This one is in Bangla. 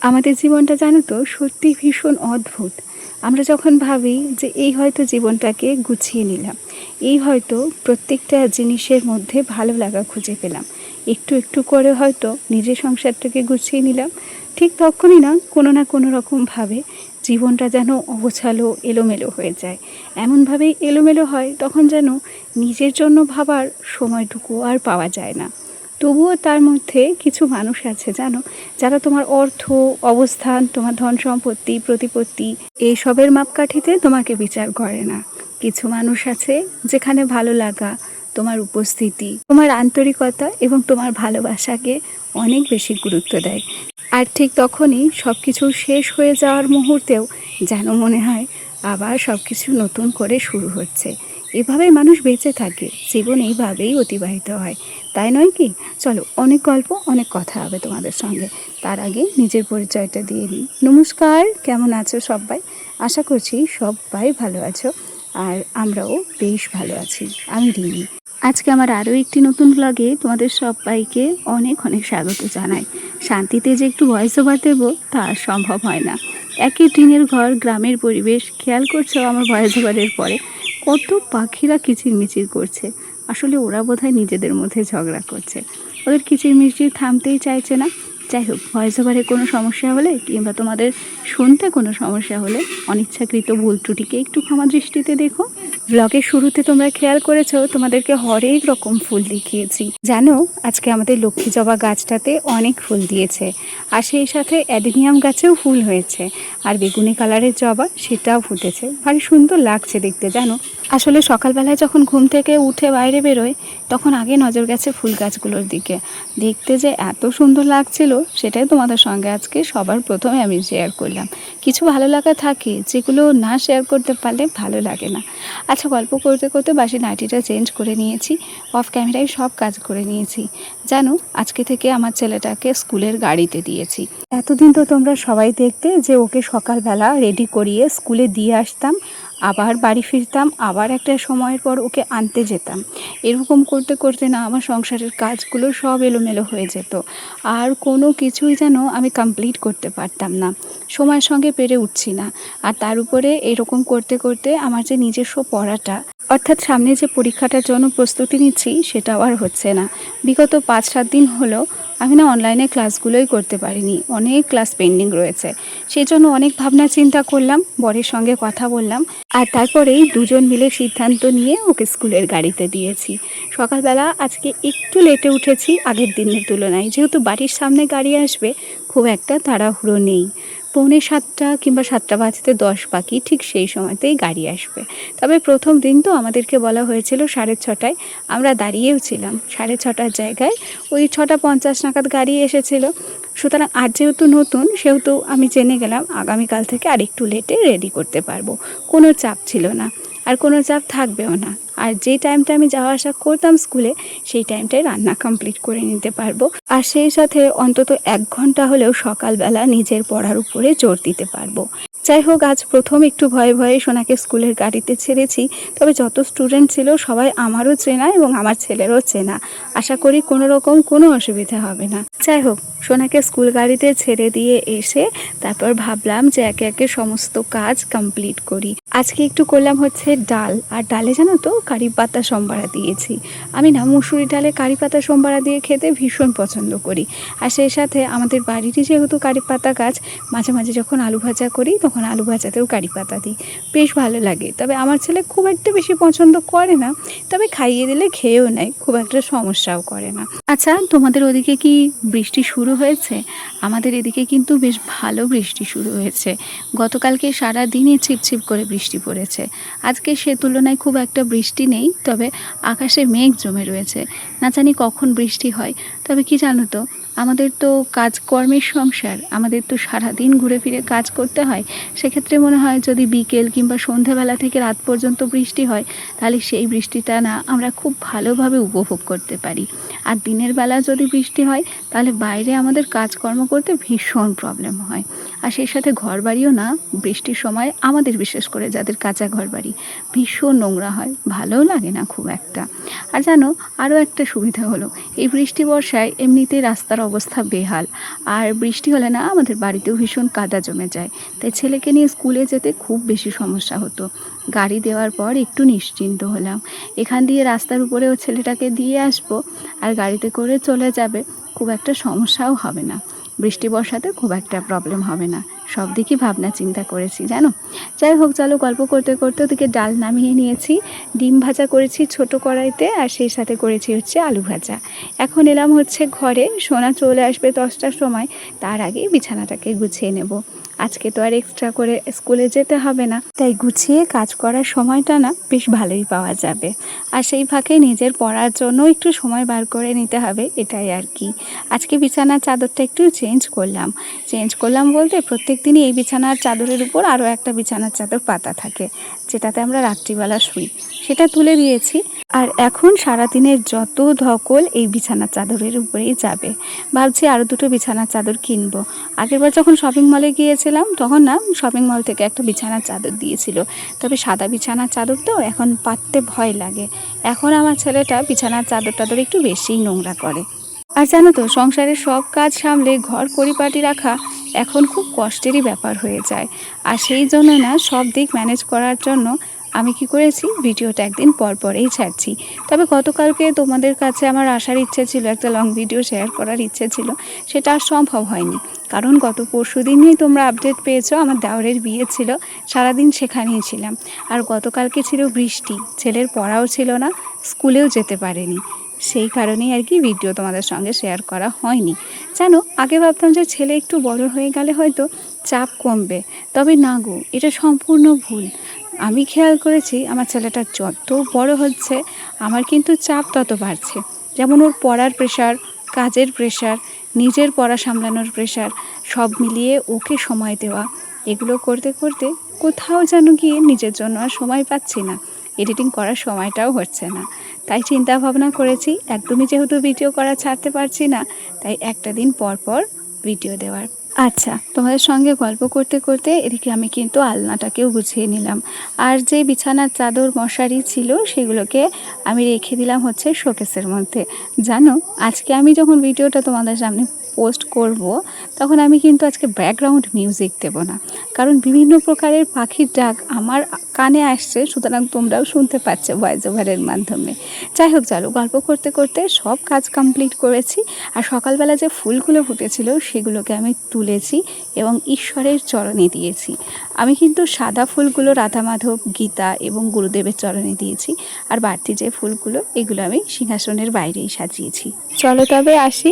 আমাদের জীবনটা জানো তো সত্যি ভীষণ অদ্ভুত। আমরা যখন ভাবি যে এই হয়তো জীবনটাকে গুছিয়ে নিলাম, এই হয়তো প্রত্যেকটা জিনিসের মধ্যে ভালো লাগা খুঁজে পেলাম, একটু একটু করে হয়তো নিজের সংসারটাকে গুছিয়ে নিলাম, ঠিক তখনই না কোনো রকমভাবে জীবনটা যেন অগোছালো এলোমেলো হয়ে যায়। এমনভাবেই এলোমেলো হয় তখন যেন নিজের জন্য ভাবার সময়টুকু আর পাওয়া যায় না। তবুও তার মধ্যে কিছু মানুষ আছে জানো, যারা তোমার অর্থ, অবস্থান, তোমার ধন সম্পত্তি, প্রতিপত্তি এইসবের মাপকাঠিতে তোমাকে বিচার করে না। কিছু মানুষ আছে যেখানে ভালো লাগা, তোমার উপস্থিতি, তোমার আন্তরিকতা এবং তোমার ভালোবাসাকে অনেক বেশি গুরুত্ব দেয়। আর ঠিক তখনই সব কিছু শেষ হয়ে যাওয়ার মুহূর্তেও যেন মনে হয় আবার সব কিছু নতুন করে শুরু হচ্ছে। এভাবেই মানুষ বেঁচে থাকে, জীবন এইভাবেই অতিবাহিত হয়, তাই নয় কি? চলো, অনেক গল্প, অনেক কথা হবে তোমাদের সঙ্গে। তার আগে নিজের পরিচয়টা দিয়ে নিই। নমস্কার, কেমন আছো সবাই? আশা করছি সবাই ভালো আছো, আর আমরাও বেশ ভালো আছি। আমি রিমি। আজকে আমার আরও একটি নতুন ব্লগে তোমাদের সবাইকে অনেক অনেক স্বাগত জানাই। শান্তিতে যে একটু ভয়েস ওভার দেবো তা আর সম্ভব হয় না। একই টিনের ঘর, গ্রামের পরিবেশ, খেয়াল করছো আমার ভয়েস ওভারের পরে কত পাখিরা কিচিরমিচির করছে। আসলে ওরা বোধহয় নিজেদের মধ্যে ঝগড়া করছে, ওদের কিচিরমিচির থামতেই চাইছে না। যাই হোক, ভয়েস ওভারে কোনো সমস্যা হলে কিংবা তোমাদের শুনতে কোনো সমস্যা হলে অনিচ্ছাকৃত ভুল ত্রুটিকে একটু ক্ষমা দৃষ্টিতে দেখো। ব্লগের শুরুতে তোমরা খেয়াল করেছো তোমাদেরকে হরেক রকম ফুল দেখিয়েছি। জানো, আজকে আমাদের লক্ষ্মী জবা গাছটাতে অনেক ফুল দিয়েছে, আর সেই সাথে অ্যাডেনিয়াম গাছেও ফুল হয়েছে, আর বেগুনি কালারের জবা সেটাও ফুটেছে। ভারী সুন্দর লাগছে দেখতে জানো। আসলে সকালবেলায় যখন ঘুম থেকে উঠে বাইরে বেরোয় তখন আগে নজর গেছে ফুল গাছগুলোর দিকে। দেখতে যে এত সুন্দর লাগছিল সেটাই তোমাদের সঙ্গে আজকে সবার প্রথমে আমি শেয়ার করলাম। কিছু ভালো লাগা থাকে যেগুলো না শেয়ার করতে পারলে ভালো লাগে না। আচ্ছা, গল্প করতে করতে বাসি নাইটিটা চেঞ্জ করে নিয়েছি, অফ ক্যামেরায় সব কাজ করে নিয়েছি। জানো, আজকে থেকে আমার ছেলেটাকে স্কুলের গাড়িতে দিয়েছি। এতদিন তো তোমরা সবাই দেখতে যে ওকে সকালবেলা রেডি করিয়ে স্কুলে দিয়ে আসতাম, আবার বাড়ি ফিরতাম, আবার একটা সময়ের পর ওকে আনতে যেতাম। এরকম করতে করতে না আমার সংসারের কাজগুলো সব এলোমেলো হয়ে যেত, আর কোনো কিছুই যেন আমি কমপ্লিট করতে পারতাম না, সময়ের সঙ্গে পেরে উঠছি না। আর তার উপরে এরকম করতে করতে আমার যে নিজস্ব পড়াটা, অর্থাৎ সামনে যে পরীক্ষাটার জন্য প্রস্তুতি নিচ্ছি সেটাও আর হচ্ছে না। বিগত 5-7 দিন হলো আমি অনলাইনে ক্লাসগুলোই করতে পারিনি, অনেক ক্লাস পেন্ডিং রয়েছে। সেই জন্য অনেক ভাবনা চিন্তা করলাম, বরের সঙ্গে কথা বললাম, আর তারপরেই দুজন মিলে সিদ্ধান্ত নিয়ে ওকে স্কুলের গাড়িতে দিয়েছি। সকালবেলা আজকে একটু লেটে উঠেছি আগের দিনের তুলনায়, যেহেতু বাড়ির সামনে গাড়ি আসবে, খুব একটা তাড়াহুড়ো নেই। 6:45 কিংবা 7টা বাজতে 10 বাকি, ঠিক সেই সময়তেই গাড়ি আসবে। তবে প্রথম দিন তো আমাদেরকে বলা হয়েছিল 6:30টায়, আমরা দাঁড়িয়েও ছিলাম 6:30টার জায়গায় ওই 6:50 নাগাদ গাড়ি এসেছিল। সুতরাং আজ যেহেতু নতুন, সেহেতু আমি জেনে গেলাম আগামীকাল থেকে আরেকটু লেটে রেডি করতে পারবো। কোনো চাপ ছিল না, আর কোনো চাপ থাকবেও না। আর যে টাইমটা আমি যাওয়া আসা করতাম স্কুলে, সেই টাইমটায় রান্না কমপ্লিট করে নিতে পারবো, আর সেই সাথে অন্তত 1 ঘন্টা হলেও সকালবেলা নিজের পড়ার উপরে জোর দিতে পারবো। যাই হোক, আজ প্রথম একটু ভয়ে ভয়ে সোনাকে স্কুলের গাড়িতে ছেড়েছি। তবে যত স্টুডেন্ট ছিল সবাই আমারও চেনা এবং আমার ছেলেরও চেনা, আশা করি কোনো রকম কোনো অসুবিধা হবে না। যাই হোক, সোনাকে স্কুল গাড়িতে ছেড়ে দিয়ে এসে তারপর ভাবলাম যে একে একে সমস্ত কাজ কমপ্লিট করি। আজকে একটু করলাম হচ্ছে ডাল, আর ডালে জানো তো কারি পাতা সম্বারা দিয়েছি। আমি মুসুরি ডালে কারি পাতা সম্বারা দিয়ে খেতে ভীষণ পছন্দ করি। আর সেই সাথে আমাদের বাড়িরই যেহেতু কারি পাতা গাছ, মাঝে মাঝে যখন আলু ভাজা করি তখন আলু ভাজাতেও কারি পাতা দিই, বেশ ভালো লাগে। তবে আমার ছেলে খুব একটা বেশি পছন্দ করে না, তবে খাইয়ে দিলে খেয়েও নেয়, খুব একটা সমস্যাও করে না। আচ্ছা, তোমাদের ওদিকে কি বৃষ্টি শুরু হয়েছে? আমাদের এদিকে কিন্তু বেশ ভালো বৃষ্টি শুরু হয়েছে। গতকালকে সারা দিনই ছিপছিপ করে বৃষ্টি পড়েছে। আজকে সে তুলনায় খুব একটা বৃষ্টি নেই, তবে আকাশে মেঘ জমে রয়েছে। না জানি কখন বৃষ্টি হয়। তবে কি জানো তো, আমাদের তো কাজকর্মের সংসার, আমাদের তো সারাদিন ঘুরে ফিরে কাজ করতে হয়। সেক্ষেত্রে মনে হয় যদি বিকেল কিংবা সন্ধ্যাবেলা থেকে রাত পর্যন্ত বৃষ্টি হয়, তাহলে সেই বৃষ্টিটা আমরা খুব ভালোভাবে উপভোগ করতে পারি। আর দিনের বেলা যদি বৃষ্টি হয় তাহলে বাইরে আমাদের কাজকর্ম করতে ভীষণ প্রবলেম হয়। আর সেই সাথে ঘরবাড়িও বৃষ্টির সময় আমাদের, বিশেষ করে যাদের কাঁচা ঘরবাড়ি, ভীষণ নোংরা হয়, ভালোও লাগে না খুব একটা। আর জানো, আরও একটা সুবিধা হলো, এই বৃষ্টি বর্ষায় এমনিতেই রাস্তার অবস্থা বেহাল। আর বৃষ্টি হলে না আমাদের বাড়িতেও ভীষণ কাদা জমে যায়, তাই ছেলেকে নিয়ে স্কুলে যেতে খুব বেশি সমস্যা হতো। গাড়ি দেওয়ার পর একটু নিশ্চিন্ত হলাম। এখান দিয়ে রাস্তার উপরেও ছেলেটাকে দিয়ে আসবো, আর গাড়িতে করে চলে যাবে, খুব একটা সমস্যাও হবে না। বৃষ্টি বর্ষাতে খুব একটা প্রবলেম হবে না, সব দিকই ভাবনা চিন্তা করেছি জানো। যাই হোক, চলো গল্প করতে করতে ওদিকে ডাল নামিয়ে নিয়েছি, ডিম ভাজা করেছি ছোট কড়াইতে, আর সেই সাথে করেছি হচ্ছে আলু ভাজা। এখন এলাম হচ্ছে ঘরে, সোনা চলে আসবে 10টার সময়, তার আগে বিছানাটাকে গুছিয়ে নেব। আজকে তো আর এক্সট্রা করে স্কুলে যেতে হবে না, তাই গুছিয়ে কাজ করার সময়টা না বেশ ভালোই পাওয়া যাবে। আর সেই ফাঁকে নিজের পড়ার জন্য একটু সময় বার করে নিতে হবে, এটাই আর কি। আজকে বিছানার চাদরটা একটু চেঞ্জ করলাম বলতে প্রত্যেক দিনই এই বিছানার চাদরের উপর আরও একটা বিছানার চাদর পাতা থাকে, যেটাতে আমরা রাত্রিবেলা শুই, সেটা তুলে দিয়েছি। আর এখন সারাদিনের যত ধকল এই বিছানার চাদরের উপরেই যাবে। ভাবছি আরও দুটো বিছানার চাদর কিনবো। আগেরবার যখন শপিং মলে গিয়েছিলাম তখন না শপিং মল থেকে একটা বিছানার চাদর দিয়েছিল, তবে সাদা বিছানার চাদর তো এখন পাততে ভয় লাগে। এখন আমার ছেলেটা বিছানার চাদর একটু বেশিই নোংরা করে। আর জানো তো, সংসারের সব কাজ সামলে ঘর পরিপাটি রাখা এখন খুব কষ্টেরই ব্যাপার হয়ে যায়। আর সেই জন্য না সব দিক ম্যানেজ করার জন্য আমি কি করেছি, ভিডিওটা একদিন পরেই ছাড়ছি। তবে গতকালকে তোমাদের কাছে আমার আসার ইচ্ছে ছিল, একটা লং ভিডিও শেয়ার করার ইচ্ছে ছিল, সেটা আর সম্ভব হয়নি। কারণ গত পরশু দিনই তোমরা আপডেট পেয়েছো, আমার দেওরের বিয়ে ছিল, সারাদিন সেখানেই ছিলাম। আর গতকালকে ছিল বৃষ্টি, ছেলের পড়াও ছিল না, স্কুলেও যেতে পারেনি। সেই কারণেই আর কি ভিডিও তোমাদের সঙ্গে শেয়ার করা হয়নি। জানো, আগে ভাবতাম যে ছেলে একটু বড় হয়ে গেলে হয়তো চাপ কমবে, তবে না গো, এটা সম্পূর্ণ ভুল। আমি খেয়াল করেছি আমার ছেলেটা যত বড় হচ্ছে আমার কিন্তু চাপ তত বাড়ছে। যেমন ওর পড়ার প্রেশার, কাজের প্রেশার, নিজের পড়া সামলানোর প্রেশার, সব মিলিয়ে ওকে সময় দেওয়া, এগুলো করতে করতে কোথাও যেন গিয়ে নিজের জন্য আর সময় পাচ্ছি না, এডিটিং করার সময়টাও হচ্ছে না। তাই চিন্তা ভাবনা করেছি একদমই যেহেতু ভিডিও করা ছাড়তে পারছি না, তাই একটা দিন পর ভিডিও দেওয়ার। আচ্ছা, তোমাদের সঙ্গে গল্প করতে করতে এদিকে আমি কিন্তু আলনাটাকেও গুছিয়ে নিলাম। আর যে বিছানার চাদর মশারি ছিল সেগুলোকে আমি রেখে দিলাম হচ্ছে শোকেসের মধ্যে। জানো, আজকে আমি যখন ভিডিওটা তোমাদের সামনে পোস্ট করব তখন আমি কিন্তু আজকে ব্যাকগ্রাউন্ড মিউজিক দেব না, কারণ বিভিন্ন প্রকারের পাখির ডাক আমার কানে আসছে, সুতরাং তোমরাও শুনতে পাচ্ছ ভয়েস ওভারের মাধ্যমে। যাই হোক, চলো গল্প করতে করতে সব কাজ কমপ্লিট করেছি। আর সকালবেলা যে ফুলগুলো ফুটেছিল সেগুলোকে আমি তুলেছি এবং ঈশ্বরের চরণে দিয়েছি। আমি কিন্তু সাদা ফুলগুলো রাধা মাধব, গীতা এবং গুরুদেবের চরণে দিয়েছি, আর বাড়তি যে ফুলগুলো এগুলো আমি সিংহাসনের বাইরেই সাজিয়েছি। চলো তবে আসি।